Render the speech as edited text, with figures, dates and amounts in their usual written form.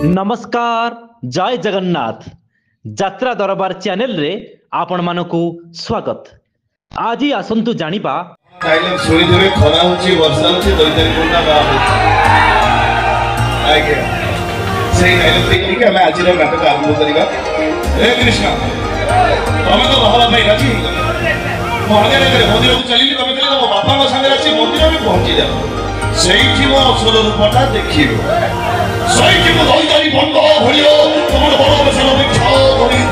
नमस्कार जय जगन्नाथ यात्रा दरबार चैनल रे आपण मानकु स्वागत। आज आसंतु जानिबा डायलॉग सुनी देबे खरा होची वर्षा होची दैतारी कोंडा बा आगे से डायलॉग देखि के हम आज रो नाटक आरंभ करिबा। हे कृष्ण तमे तो बाबा भाई राजी मोहने रे मंदिर को चली तमे कहले मो बापा को संगे राजी मंदिर में पहुंची जा सेठी मो असल रूपटा देखिबो सेठी मो दैतारी बंद होलियो तुमर बड़ बसल बिछा होई